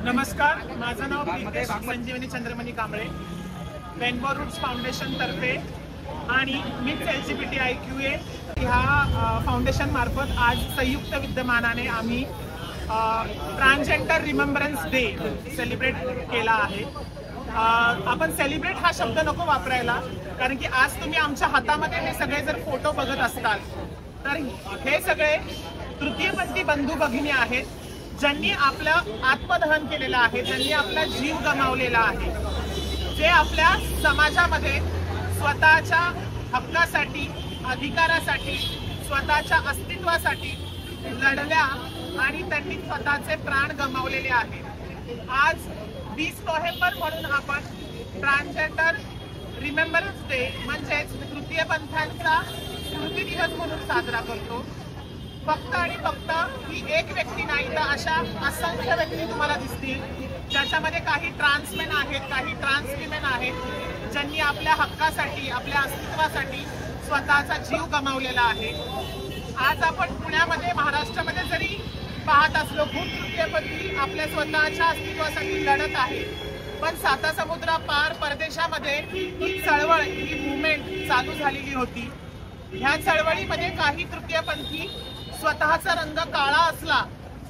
नमस्कार, माझं नाव Pritesh Sanjivani Chandramani Kamble, rainbow roots foundation तर्फे आणि मिक्स LGBTIQA ह्या फाउंडेशन मार्फत आज संयुक्त विद्यमानाने आम्ही ट्रान्सजेंडर रिमेंबरन्स डे सेलिब्रेट केला आहे। आपण सेलिब्रेट हा शब्द नको वापरायला, कारण की आज तुम्ही आमच्या हातामध्ये हे सगळे जर फोटो बघत असताल तर हे सगळे तृतीयपंथी बंधू भगिनी आहेत, ज्यांनी आपलं आत्मदहन केलेलं आहे, ज्यांनी आपला जीव गमावलेला आहे, जे आपल्या समाजामध्ये स्वतःच्या हक्कासाठी, अधिकारासाठी, स्वतःच्या अस्तित्वासाठी लढल्या आणि त्यांनी स्वतःचे प्राण गमावलेले आहेत। आज 20 नोव्हेंबर म्हणून आपण ट्रान्सजेंडर रिमेंबरन्स डे म्हणजेच तृतीयपंथांचा स्मृती दिवस म्हणून साजरा करतो। फक्त आणि फक्त ही एक व्यक्ती नाही तर अशा असंख्य व्यक्ती तुम्हाला दिसतील, ज्याच्यामध्ये काही ट्रान्समेन आहेत, काही ट्रान्स विमेन आहेत, ज्यांनी आपल्या हक्कासाठी, आपल्या अस्तित्वासाठी स्वतःचा जीव गमावलेला आहे। आज आपण पुण्यामध्ये, महाराष्ट्रामध्ये जरी पाहत असलो, खूप तृतीयपंथी आपल्या स्वतःच्या अस्तित्वासाठी लढत आहे, पण सातासमुद्रा पार परदेशामध्ये ही चळवळ, ही मुवमेंट चालू झालेली होती। ह्या चळवळीमध्ये काही तृतीयपंथी स्वतःचा रंग काळा असला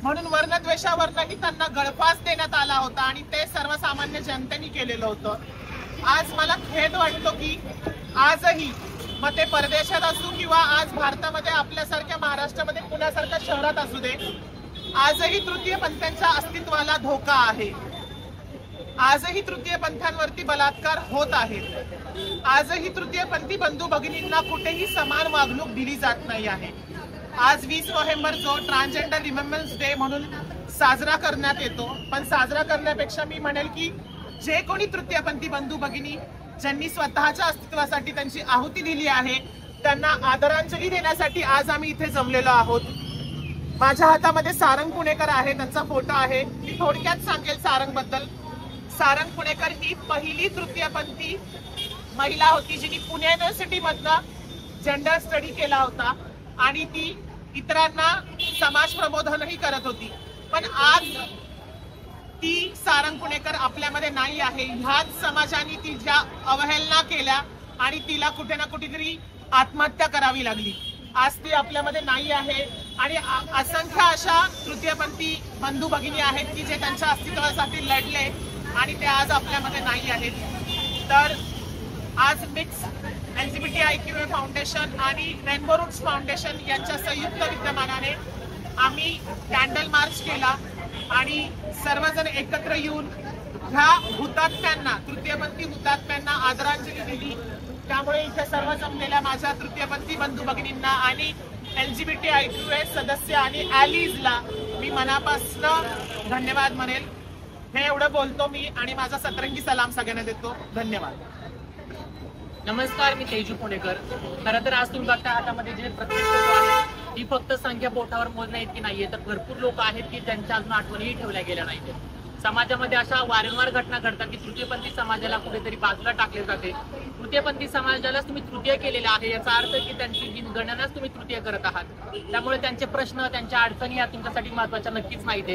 म्हणून वर्णद्वेषावरही त्यांना गळफास देण्यात आला होता आणि ते सर्वसामान्य जनतेने केलेलं होतं। आज मला खेद वाटतो की आजही, मग ते परदेशात असू किंवा आज भारतामध्ये आपल्यासारख्या महाराष्ट्रामध्ये पुण्यासारख्या शहरात असू दे, आजही तृतीयपंथांच्या अस्तित्वाला धोका आहे। आजही तृतीयपंथांवरती बलात्कार होत आहेत। आजही तृतीयपंथी बंधू भगिनींना कुठेही समान वागणूक दिली जात नाही आहे। आज 20 नोव्हेंबर जो ट्रान्सजेंडर रिमेंबरन्स डे म्हणून साजरा करण्यात येतो, पण साजरा करण्यापेक्षा मी म्हणेल की जे कोणी तृतीयपंथी बंधू भगिनी ज्यांनी स्वतःच्या अस्तित्वासाठी त्यांची आहुती दिली आहे, त्यांना आदरांजली देण्यासाठी आज आम्ही इथे जमलेलो आहोत। माझ्या हातामध्ये सारंग पुणेकर आहे, त्यांचा फोटो आहे। मी थोडक्यात सांगेल सारंग बद्दल। सारंग पुणेकर ही पहिली तृतीयपंथी महिला होती जिने पुणे युनिव्हर्सिटी मधनं जेंडर स्टडी केला होता आणि ती इतरांना समाज प्रबोधनही करत होती, पण आज ती सारंग पुणेकर आपल्यामध्ये नाही आहे। ह्याच समाजाने तिच्या अवहेलना केल्या आणि तिला कुठे ना कुठेतरी आत्महत्या करावी लागली। आज ती आपल्यामध्ये नाही आहे आणि असंख्य अशा तृतीयपंथी बंधू भगिनी आहेत की जे त्यांच्या अस्तित्वासाठी लढले आणि ते आज आपल्यामध्ये नाही आहेत। तर आज मिक्स LGBTIQA फाउंडेशन आणि रेनबो रूट्स फाउंडेशन यांच्या संयुक्त विद्यमानाने आम्ही कॅन्डल मार्च केला आणि सर्वजण एकत्र येऊन ह्या हुतात्म्यांना, तृतीयपंथी हुतात्म्यांना आदरांजली दिली। त्यामुळे इथे सर्व जमलेल्या माझ्या तृतीयपंथी बंधू भगिनींना आणि LGBTIQA सदस्य आणि ॲलीजला मी मनापासून धन्यवाद म्हणेल। हे एवढं बोलतो मी आणि माझा सतरंगी सलाम सगळ्यांना देतो। धन्यवाद। नमस्कार, मी तेजू पुणेकर। खरं तर आज तुम्ही बघता हातामध्ये जे प्रत्येक फोटो आहे ती फक्त संख्या बोटावर मोजण्या इतकी नाहीये, तर भरपूर लोक आहेत की ज्यांच्या अजून आठवणीही ठेवल्या गेल्या नाहीत। समाजामध्ये अशा वारंवार घटना घडतात की तृतीयपंथी समाजाला कुठेतरी बाजूला टाकले जाते। तृतीयपंथी समाजालाच तुम्ही तृतीय केलेला आहे याचा अर्थ की त्यांची गणनाच तुम्ही तृतीय करत आहात। त्यामुळे त्यांचे प्रश्न, त्यांच्या अडचणी या तुमच्यासाठी महत्त्वाच्या नक्कीच नाहीत।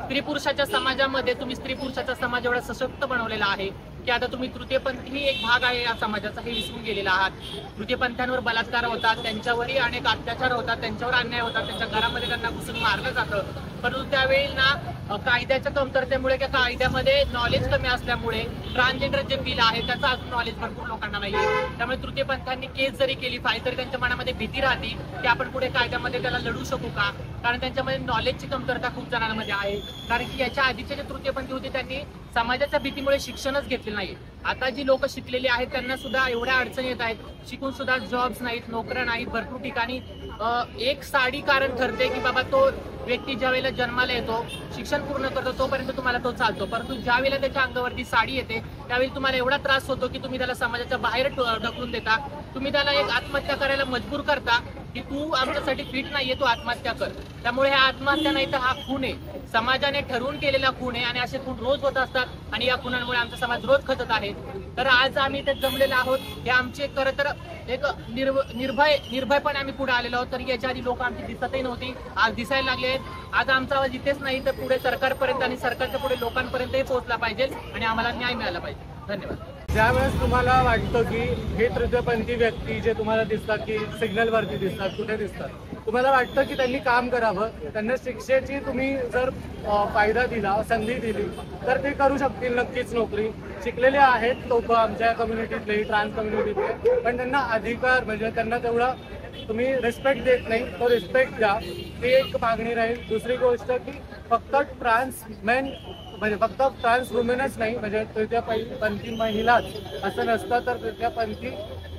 स्त्री पुरुषाच्या समाजामध्ये तुम्ही स्त्री पुरुषाचा समाज एवढा सशक्त बनवलेला आहे की आता तुम्ही तृतीयपंथी ही एक भाग आहे या समाजाचा हे विसरून गेलेला आहात। तृतीयपंथांवर बलात्कार होतात, त्यांच्यावरही अनेक अत्याचार होतात, त्यांच्यावर अन्याय होतात, त्यांच्या घरामध्ये त्यांना घुसून मारलं जातं। परंतु त्यावेळी ना कायद्याच्या कमतरतेमुळे किंवा कायद्यामध्ये नॉलेज कमी असल्यामुळे ट्रान्सजेंडर जे बिल आहे त्याचा अजून नॉलेज भरपूर लोकांना नाहीये। त्यामुळे तृतीयपंथांनी केस जरी केली फाईल तरी त्यांच्या मनामध्ये भीती राहते की आपण पुढे कायद्यामध्ये त्याला लढू शकू का, कारण त्यांच्यामध्ये नॉलेजची कमतरता खूप जणांमध्ये आहे। कारण की याच्या आधीचे जे तृतीयपंथी होते त्यांनी समाजाच्या भीतीमुळे शिक्षणच घेतले नाही। आता जी लोक शिकलेली आहेत त्यांना सुद्धा एवढ्या अडचणी येत आहेत, शिकून सुद्धा जॉब्स नाहीत, नोकऱ्या नाहीत। भरपूर ठिकाणी एक साडी कारण ठरते की बाबा तो व्यक्ती ज्या वेळेला जन्माला येतो, शिक्षण पूर्ण करतो, तोपर्यंत तुम्हाला तो चालतो, परंतु ज्या वेळेला त्याच्या अंगावरती साडी येते त्यावेळी तुम्हाला एवढा त्रास होतो की तुम्ही त्याला समाजाच्या बाहेर ढकलून देता, तुम्ही त्याला एक आत्महत्या करायला मजबूर करता की तू आमच्यासाठी फिट नाहीये, तू आत्महत्या कर. त्यामुळे हा आत्महत्या नाही तर हा खून आहे, समाजाने ठरवून केलेला खून आहे आणि असे खून रोज होत असतात आणि या खुनांमुळे आमचा समाज रोज खचत आहे. तर आज आम्ही इथे जमलेलो आहोत. हे आमचे खरं तर एक निर्भयपणे आम्ही पुढे आलेलो आहोत. तर याच्या आधी लोक आमची दिसतही नव्हती, आज दिसायला लागले आहेत. आज आमचा आवाज इथेच नाही तर पुढे सरकारपर्यंत आणि सरकारच्या पुढे लोकांपर्यंतही पोहोचला पाहिजे आणि आम्हाला न्याय मिळाला पाहिजे. धन्यवाद. ज्यावेळेस तुम्हाला वाटतं की हे तृतीयपंथी व्यक्ती जे तुम्हाला दिसतात की सिग्नलवरती दिसतात, कुठे दिसतात, तुम्हाला वाटतं की त्यांनी काम करावं, त्यांना शिक्षेची तुम्ही जर फायदा दिला, संधी दिली तर ते करू शकतील नक्कीच नोकरी. शिकलेले आहेत लोक आमच्या कम्युनिटीतले, ट्रान्स कम्युनिटीतले, पण त्यांना अधिकार म्हणजे त्यांना तेवढा तुम्ही रिस्पेक्ट देत नाही. तो रिस्पेक्ट द्या, ती एक मागणी राहील. दुसरी गोष्ट की फक्त ट्रान्स मेन म्हणजे फक्त ट्रान्स वुमेनच नाही, म्हणजे तृतीयपंथी महिलाच असं नसतं, तर तृतीयपंथी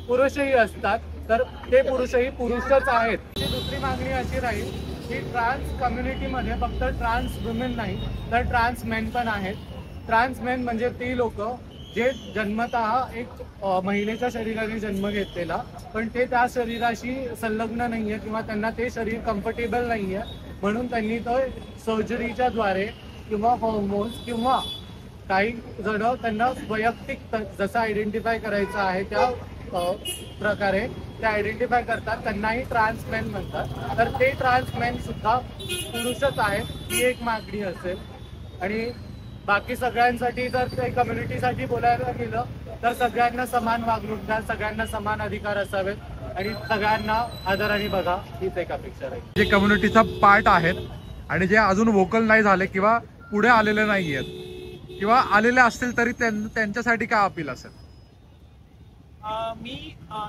पुरुषही असतात, तर ते पुरुषही पुरुषच आहेत. दुसरी मागणी अशी राहील की ट्रान्स कम्युनिटीमध्ये फक्त ट्रान्स वुमेन नाही तर ट्रान्स मेन पण आहेत. ट्रान्स मेन म्हणजे ती लोक जे जन्मतः एक महिलेच्या शरीराने जन्म घेतलेला, पण ते त्या शरीराशी संलग्न नाहीये किंवा त्यांना ते शरीर कम्फर्टेबल नाहीये, म्हणून त्यांनी तो सर्जरीच्या द्वारे किंवा हॉर्मोन्स किंवा काही जण त्यांना वैयक्तिक जसं आयडेंटिफाय करायचं आहे त्या प्रकारे ते आयडेंटिफाय करतात, त्यांनाही ट्रान्समेन म्हणतात. तर ते ट्रान्समेन सुद्धा पुरुषच आहेत. ही एक मागणी असेल. आणि बाकी सगळ्यांसाठी जर ते कम्युनिटीसाठी बोलायला गेलं तर सगळ्यांना समान वागणूक द्या, सगळ्यांना समान अधिकार असावेत आणि सगळ्यांना आदराने बघा, हीच एक अपेक्षा राहील. जे कम्युनिटीचा पार्ट आहेत आणि जे अजून वोकल नाही झाले किंवा पुढे आलेले नाही आहेत किंवा आलेले असतील तरी त्यांच्यासाठी काय अपील असेल? मी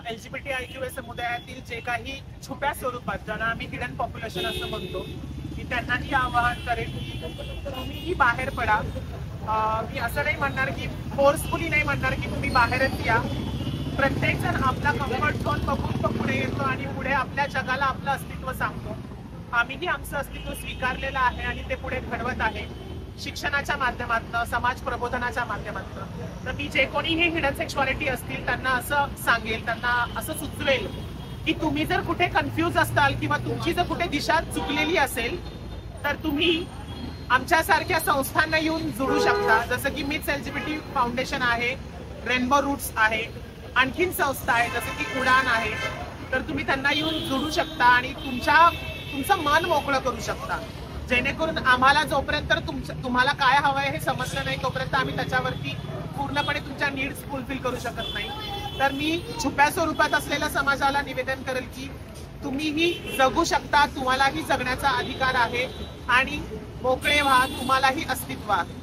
LGBTIQ समुदायातील जे काही छुप्या स्वरूपात ज्यांना आम्ही हिडन पॉप्युलेशन असं म्हणतो, की त्यांनाही आवाहन करेन की तुम्हीही बाहेर पडा. मी असं नाही म्हणणार की फोर्सफुली नाही म्हणणार की तुम्ही बाहेरच या. प्रत्येक जण आपला कम्फर्ट झोन बघून तो पुढे येतो आणि पुढे आपल्या जगाला आपलं अस्तित्व सांगतो. आम्हीही आमचं अस्तित्व स्वीकारलेलं आहे आणि ते पुढे घडवत आहे शिक्षणाच्या माध्यमातून, समाज प्रबोधनाच्या माध्यमातून. तर मी जे कोणीही हिडन सेक्शुअलिटी असतील त्यांना असं सांगेल, त्यांना असं सुचवेल की तुम्ही जर कुठे कन्फ्यूज असताल किंवा तुमची जर कुठे दिशा चुकलेली असेल तर तुम्ही आमच्यासारख्या संस्थांना येऊन जोडू शकता. जसं की मिट्स LGBT फाउंडेशन आहे, रेनबो रूट्स आहे, आणखीन संस्था आहे जसं की उडान आहे. तर तुम्ही त्यांना येऊन जोडू शकता आणि तुमचं मन मोकळं करू शकता, जेणेकरून आम्हाला जोपर्यंत तुम्हाला काय हवंय हे समजलं नाही तोपर्यंत आम्ही त्याच्यावरती पूर्णपणे तुमच्या नीड्स फुलफिल करू शकत नाही. तर मी छुप्या स्वरूपात असलेल्या समाजाला निवेदन करेल की तुम्हीही जगू शकता, तुम्हालाही जगण्याचा अधिकार आहे आणि मोकळे व्हा, तुम्हालाही अस्तित्व आहे.